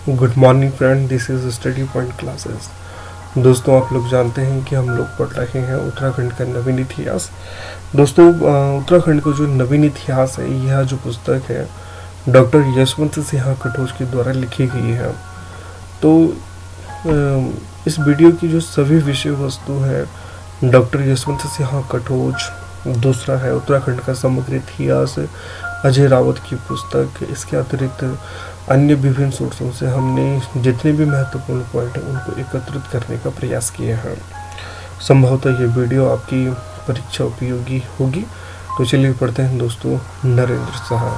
Good morning friend, this is study point classes. दोस्तों, आप लोग जानते हैं कि हम लोग पढ़ रहे हैं उत्तराखंड का नवीन इतिहास। दोस्तों, उत्तराखंड का जो नवीन इतिहास है, यह जो पुस्तक है डॉक्टर यशवंत सिन्हा कटोच के द्वारा लिखी गई है। तो इस वीडियो की जो सभी विषय वस्तु है डॉक्टर यशवंत सिन्हा कटोच, दूसरा है उत्तराखंड का समग्र इतिहास अजय रावत की पुस्तक। इसके अतिरिक्त अन्य विभिन्न सोर्सों से हमने जितने भी महत्वपूर्ण पॉइंट हैं उनको एकत्रित करने का प्रयास किया है। संभवतः ये वीडियो आपकी परीक्षा उपयोगी होगी। तो चलिए पढ़ते हैं दोस्तों। नरेंद्र साहा।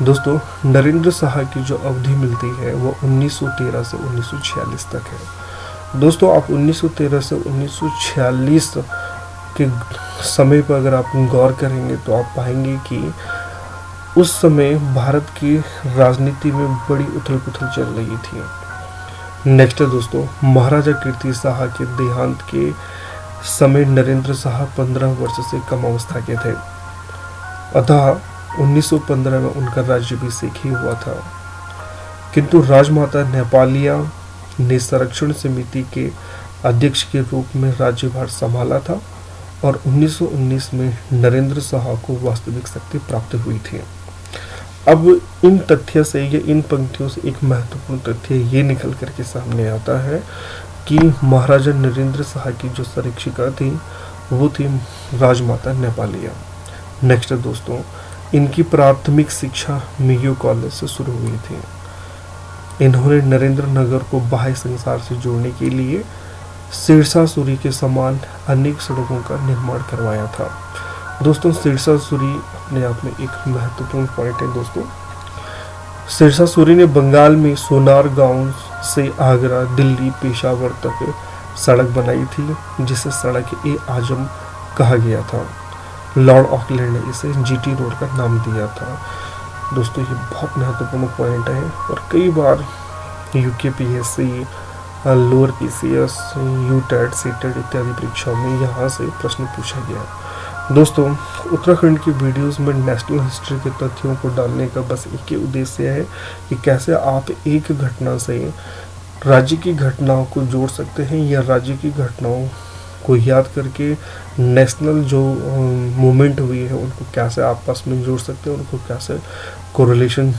दोस्तों, नरेंद्र साहा की जो अवधि मिलती है वो 1913 से 1946 तक है। दोस्तों, आप 1913 से 1946 के समय पर अगर आप गौर करेंगे तो आप पाएंगे कि उस समय भारत की राजनीति में बड़ी उथल पुथल चल रही थी। नेक्स्ट है दोस्तों, महाराजा कीर्ति साहा के देहांत के समय नरेंद्र साहा 15 वर्ष से कम अवस्था के थे, अतः 1915 में उनका राज्याभिषेक ही हुआ था। किंतु राजमाता नेपालिया ने संरक्षण समिति के अध्यक्ष के रूप में राज्यभार संभाला था और 1919 में नरेंद्र साहा को वास्तविक शक्ति प्राप्त हुई थी। अब इन तथ्य से या इन पंक्तियों से एक महत्वपूर्ण तथ्य ये निकल करके सामने आता है कि महाराजा नरेंद्र साहा की जो संरक्षिका थी वो थी राजमाता नेपालिया। नेक्स्ट दोस्तों, इनकी प्राथमिक शिक्षा मियो कॉलेज से शुरू हुई थी। इन्होंने नरेंद्र नगर को बाह्य संसार से जोड़ने के लिए सिरसासुरी के समान अनेक सड़कों का निर्माण करवाया था। दोस्तों, सिरसासुरी अपने आप में एक महत्वपूर्ण पॉइंट है। दोस्तों, सिरसासुरी ने बंगाल में सोनार गांव से आगरा, दिल्ली, पेशावर तक सड़क बनाई थी, जिसे सड़क ए आजम कहा गया था। लॉर्ड ऑकलैंड ने इसे जीटी रोड का नाम दिया था। दोस्तों, ये बहुत महत्वपूर्ण पॉइंट है और कई बार UKPSC, lower PCS, UTET, CTET इत्यादि परीक्षाओं में यहाँ से प्रश्न पूछा गया। दोस्तों, उत्तराखंड की वीडियोस में नेशनल हिस्ट्री के तथ्यों को डालने का बस एक ही उद्देश्य है कि कैसे आप एक घटना से राज्य की घटनाओं को जोड़ सकते हैं या राज्य की घटनाओं को याद करके नेशनल जो मूवमेंट हुई है उनको कैसे आपस में जोड़ सकते हैं, उनको कैसे कोरिलेशन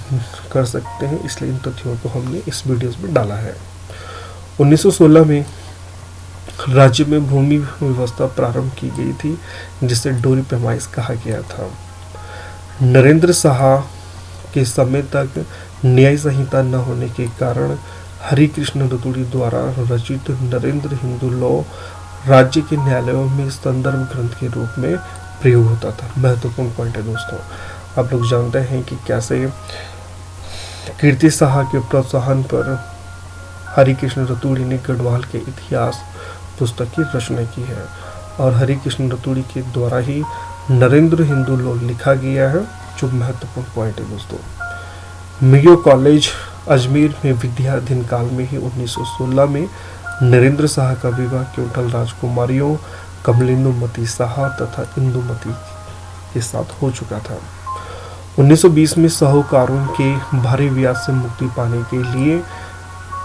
कर सकते हैं। इसलिए इन तथ्यों को हमने इस वीडियोस में डाला है। 1916 में राज्य में भूमि व्यवस्था प्रारंभ की गई थी, जिसे डोरी पैमाइश कहा गया था। नरेंद्र साहा के समय तक न्याय संहिता न होने के कारण हरिकृष्ण रतूड़ी द्वारा रचित नरेंद्र हिंदू लॉ राज्य के न्यायालयों में संदर्भ ग्रंथ के रूप में प्रयोग होता था। महत्वपूर्ण पॉइंट है दोस्तों। आप लोग जानते हैं कि कैसे कीर्ति साहा के प्रोत्साहन पर हरिकृष्ण रतूड़ी ने गढ़वाल के इतिहास पुस्तक की रचना की है और हरिकृष्ण रतूड़ी के द्वारा ही नरेंद्र हिंदू लॉ लिखा गया है, जो महत्वपूर्ण पॉइंट है दोस्तों। मियो कॉलेज अजमेर में विद्याधीन काल में ही 1916 में नरेंद्र साहा का विवाह केवटल राजकुमारियों कमलेंदुमती साहा तथा इंदुमती के साथ हो चुका था। 1920 में साहूकारों के भारी ब्याज से मुक्ति पाने के लिए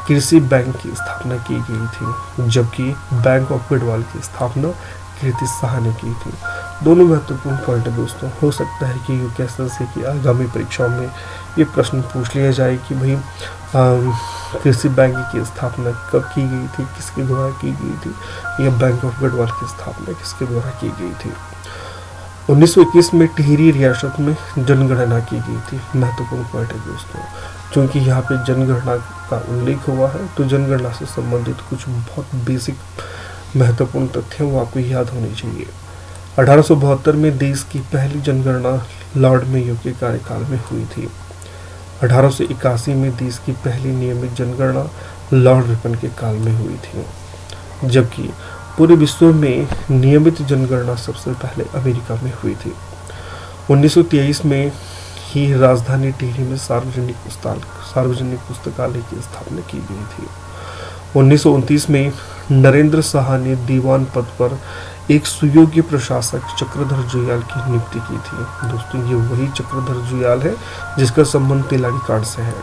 कृषि बैंक की स्थापना की गई थी, जबकि बैंक ऑफ गढ़वाल की स्थापना कीर्ति साहा ने की थी। दोनों महत्वपूर्ण पॉइंट है दोस्तों। हो सकता है कि यूकेएसएससी की आगामी परीक्षाओं में ये प्रश्न पूछ लिया जाए कि भाई कृषि बैंक की स्थापना कब की गई थी, किसके द्वारा की गई थी, या बैंक ऑफ गढ़वाल की स्थापना किसके द्वारा की गई थी। 1921 में टिहरी रियासत में जनगणना की गई थी। महत्वपूर्ण पॉइंट है दोस्तों। क्योंकि यहाँ पे जनगणना का उल्लेख हुआ है तो जनगणना से संबंधित कुछ बहुत बेसिक महत्वपूर्ण तथ्य वो आपको याद होने चाहिए। 1872 में देश की पहली जनगणना लॉर्ड मेयो के कार्यकाल में हुई थी। 1881 में देश की पहली नियमित जनगणना लॉर्ड रिपन के काल में हुई थी, जबकि पूरे विश्व में नियमित जनगणना सबसे पहले अमेरिका में हुई थी। 1923 में ही राजधानी टिहरी में सार्वजनिक पुस्तकालय की स्थापना की गई थी। 1929 में नरेंद्र साहा ने दीवान पद पर एक सुयोग्य प्रशासक चक्रधर जुयाल की नियुक्ति की थी। दोस्तों, ये वही चक्रधर जुयाल है जिसका संबंध तिलारी कांड से है।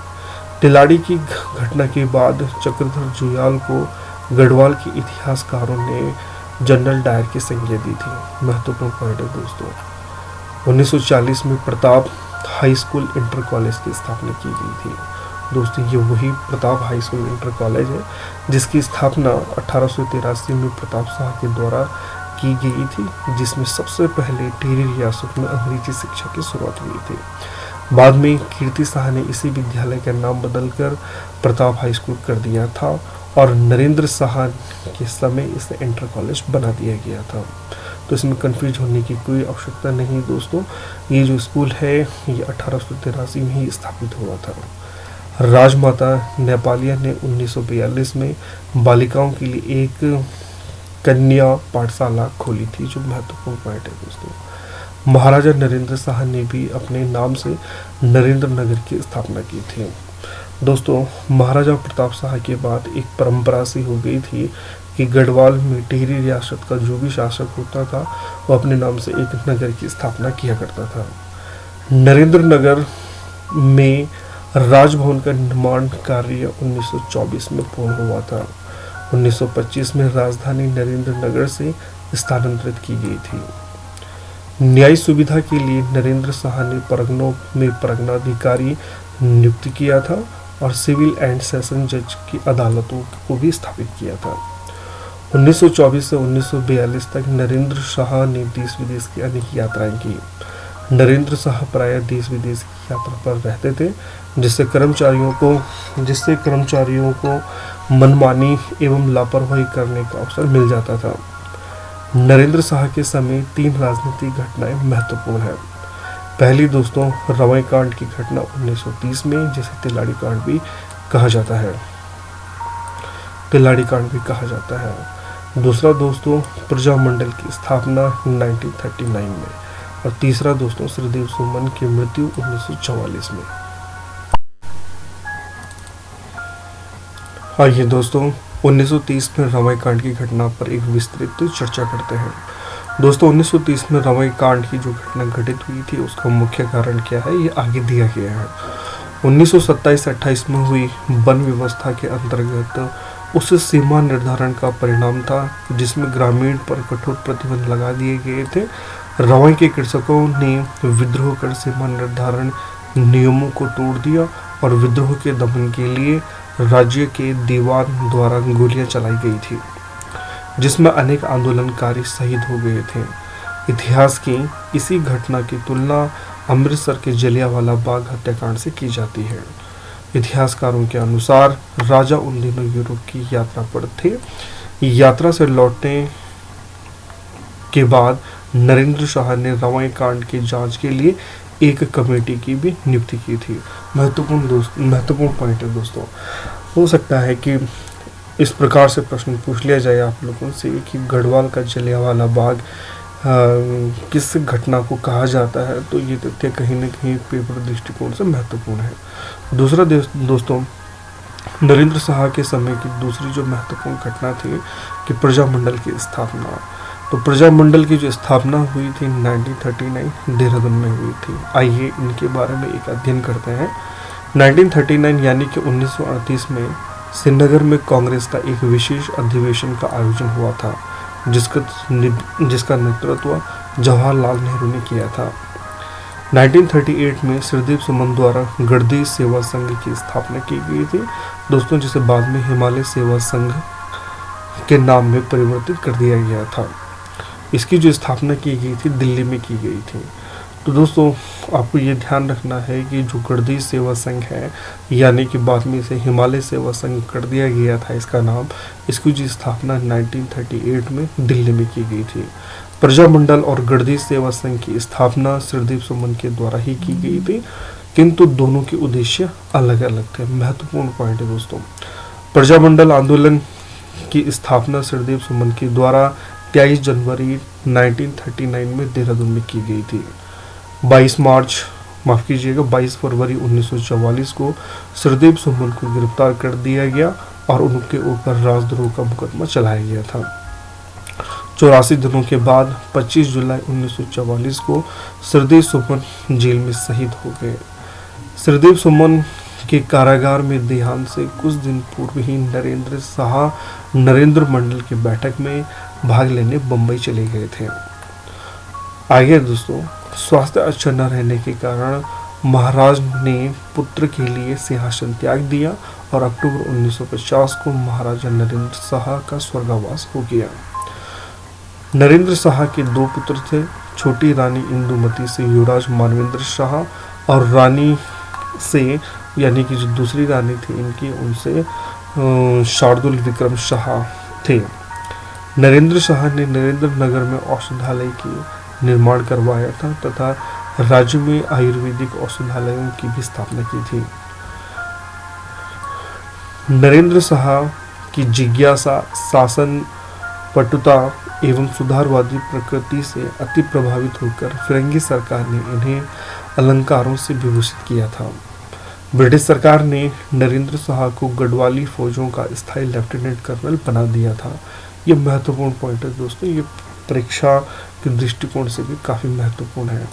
तिलाड़ी की घटना के बाद चक्रधर जुयाल को गढ़वाल के इतिहासकारों ने जनरल डायर की संज्ञा दी थी। महत्वपूर्ण पॉइंट है दोस्तों। 1940 में Pratap high school inter college की स्थापना की गई थी। दोस्तों ये वही Pratap high school inter college है जिसकी स्थापना 1883 में प्रताप शाह के द्वारा की गई थी, जिसमें सबसे पहले टिहरी रियासत में अंग्रेजी शिक्षा की शुरुआत हुई थी। बाद में कीर्ति शाह ने इसी विद्यालय का नाम बदलकर प्रताप हाई स्कूल कर दिया था और नरेंद्र शाह के समय इसे इंटर कॉलेज बना दिया गया था। तो इसमें कंफ्यूज होने की कोई आवश्यकता नहीं दोस्तों। ये जो स्कूल है ये 1883 में ही स्थापित हुआ था। राजमाता नेपालिया ने 1942 में बालिकाओं के लिए एक कन्या पाठशाला खोली थी, जो महत्वपूर्ण पॉइंट है दोस्तों। महाराजा नरेंद्र शाह ने भी अपने नाम से नरेंद्र नगर की स्थापना की थी। दोस्तों महाराजा प्रताप शाह के बाद एक परंपरा सी हो गई थी कि गढ़वाल में टिहरी रियासत का जो भी शासक होता था वो अपने नाम से एक नगर की स्थापना किया करता था। नरेंद्र नगर में राजभवन का निर्माण कार्य 1924 में पूर्ण हुआ था। 1925 में राजधानी नरेंद्र नगर से स्थानांतरित की गई थी। न्यायिक सुविधा के लिए नरेंद्र शाह ने परगनों में परगनाधिकारी नियुक्त किया था और सिविल एंड सेशन जज की अदालतों को भी स्थापित किया था। 1924 से 1942 तक नरेंद्र शाह ने देश विदेश की अनेक यात्राएं की। नरेंद्र शाह प्रायः देश विदेश की यात्रा पर रहते थे, जिससे कर्मचारियों को मनमानी एवं लापरवाही करने का अवसर मिल जाता था। नरेंद्र शाह के समय 3 राजनीतिक घटनाएं महत्वपूर्ण है। पहली दोस्तों रवाई कांड की घटना 1930 में, जिसे तिलाड़ी कांड भी कहा जाता है। दूसरा दोस्तों प्रजामंडल की स्थापना 1939 में और तीसरा दोस्तों श्रीदेव सुमन की मृत्यु 1944 में। आइए दोस्तों 1930 में रवाई कांड की घटना पर एक विस्तृत चर्चा करते हैं। दोस्तों 1930 में रवाई कांड की जो घटना घटित हुई थी उसका मुख्य कारण क्या है ये आगे दिया गया है। 1927-28 में हुई वन व्यवस्था के अंतर्गत उस सीमा निर्धारण का परिणाम था जिसमें ग्रामीण पर कठोर प्रतिबंध लगा दिए गए थे। रवाई के कृषकों ने विद्रोह कर सीमा निर्धारण नियमों को तोड़ दिया और विद्रोह के दमन के लिए राज्य के दीवान द्वारा गोलियां चलाई गई थी, जिसमें अनेक आंदोलनकारी शहीद हो गए थे। इतिहास की इसी घटना की तुलना अमृतसर के जलियांवाला बाग हत्याकांड से की जाती है। इतिहासकारों के अनुसार राजा उन दिनों यूरोप की यात्रा पर थे। यात्रा से लौटने के बाद नरेंद्र शाह ने रवाई कांड की जांच के लिए एक कमेटी की भी नियुक्ति की थी। महत्वपूर्ण पॉइंट है दोस्तों। हो सकता है कि इस प्रकार से प्रश्न पूछ लिया जाए आप लोगों से कि गढ़वाल का जलियांवाला बाग किस घटना को कहा जाता है, तो ये तथ्य कहीं न कहीं पेपर दृष्टिकोण से महत्वपूर्ण है। दूसरा दोस्तों नरेंद्र शाह के समय की दूसरी जो महत्वपूर्ण घटना थी कि प्रजामंडल की स्थापना। तो प्रजामंडल की जो स्थापना हुई थी 1939 देहरादून में हुई थी। आइए इनके बारे में एक अध्ययन करते हैं। 1939 यानी कि 1938 में श्रीनगर में कांग्रेस का एक विशेष अधिवेशन का आयोजन हुआ था, जिसका नेतृत्व जवाहरलाल नेहरू ने किया था। 1938 में श्रीदेव सुमन द्वारा गद्दी सेवा संघ की स्थापना की गई थी दोस्तों, जिसे बाद में हिमालय सेवा संघ के नाम में परिवर्तित कर दिया गया था। इसकी जो स्थापना की गई थी दिल्ली में की गई थी। तो दोस्तों आपको ये ध्यान रखना है कि जो गद्दी सेवा संघ है, यानी कि बाद में इसे हिमालय सेवा संघ कर दिया गया था इसका नाम, इसकी जो स्थापना 1938 में दिल्ली में की गई थी। प्रजामंडल और गद्दी सेवा संघ की स्थापना श्रीदेव सुमन के द्वारा ही की गई थी, किंतु दोनों के उद्देश्य अलग अलग थे। महत्वपूर्ण पॉइंट है दोस्तों। प्रजामंडल आंदोलन की स्थापना श्रीदेव सुमन के द्वारा 23 जनवरी 1939 में देहरादून में की गई थी। 22 फरवरी 1944 को श्रीदेव सुमन को गिरफ्तार कर दिया गया और उनके ऊपर राजद्रोह का मुकदमा चलाया गया था। 84 दिनों के बाद 25 जुलाई 1944 को श्रीदेव सुमन जेल में शहीद हो गए। श्रीदेव सुमन के कारागार में देहांत से कुछ दिन पूर्व ही नरेंद्र शाह नरेंद्र मंडल की बैठक में भाग लेने बंबई चले गए थे। आगे दोस्तों, स्वास्थ्य अच्छा न रहने के कारण महाराज ने पुत्र के लिए सिंहासन त्याग दिया और अक्टूबर 1950 को महाराजा नरेंद्र शाह का स्वर्गवास हो गया। नरेंद्र शाह के दो पुत्र थे, छोटी रानी इंदुमती से युवराज मानवेंद्र शाह और रानी से यानी कि जो दूसरी रानी थी इनकी, उनसे शार्दुल विक्रम शाह थे। नरेंद्र शाह ने नरेंद्र नगर में औषधालय की निर्माण करवाया था तथा राज्य में आयुर्वेदिक औषधालयों की भी स्थापना की थी। नरेंद्र शाह की जिज्ञासा, शासन पटुता एवं सुधारवादी प्रकृति से अति प्रभावित होकर फिरंगी सरकार ने इन्हें अलंकारों से विभूषित किया था। ब्रिटिश सरकार ने नरेंद्र शाह को गढ़वाली फौजों का स्थायी लेफ्टिनेंट कर्नल बना दिया था। यह महत्वपूर्ण पॉइंट है दोस्तों, ये परीक्षा के दृष्टिकोण से भी काफ़ी महत्वपूर्ण है।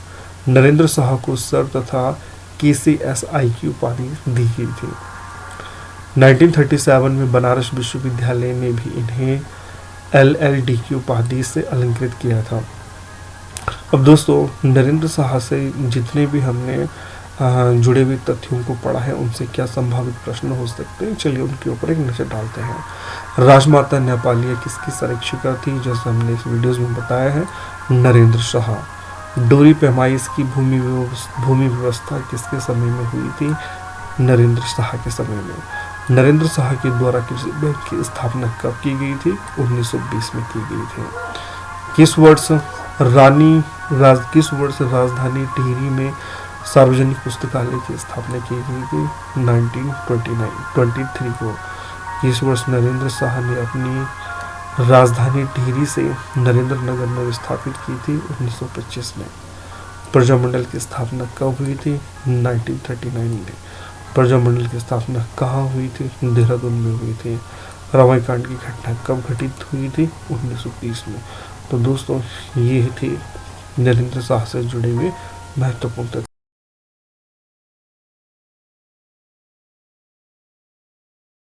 नरेंद्र शाह को सर तथा KCSI की उपाधि दी गई थी। 1937 में बनारस विश्वविद्यालय ने भी इन्हें LLD की उपाधि से अलंकृत किया था। अब दोस्तों, नरेंद्र शाह से जितने भी हमने जुड़े हुए तथ्यों को पढ़ा है उनसे क्या संभावित प्रश्न हो सकते हैं, चलिए उनके ऊपर एक नजर डालते हैं। राजमाता नेपालिया किसकी संरक्षिका थी? जैसे हमने इस वीडियोस में बताया है, नरेंद्र शाह। डोरी पैमाइश की भूमि व्यवस्था किसके समय में हुई थी? नरेंद्र शाह के समय में। नरेंद्र शाह के द्वारा कृषि बैंक की स्थापना कब की गई थी? 1920 में की गई थी। किस वर्ष राजधानी टिहरी में सार्वजनिक पुस्तकालय की स्थापना की गई थी? 1923 को। इस वर्ष नरेंद्र शाह ने अपनी राजधानी टिहरी से नरेंद्र नगर में विस्थापित की थी? 1925 में। प्रजामंडल की स्थापना कब हुई थी? 1939 में। प्रजामंडल की स्थापना कहाँ हुई थी? देहरादून में हुई थी। रमाकांड की घटना कब घटित हुई थी? 1930 में। तो दोस्तों, ये थी नरेंद्र शाह से जुड़े हुए महत्वपूर्ण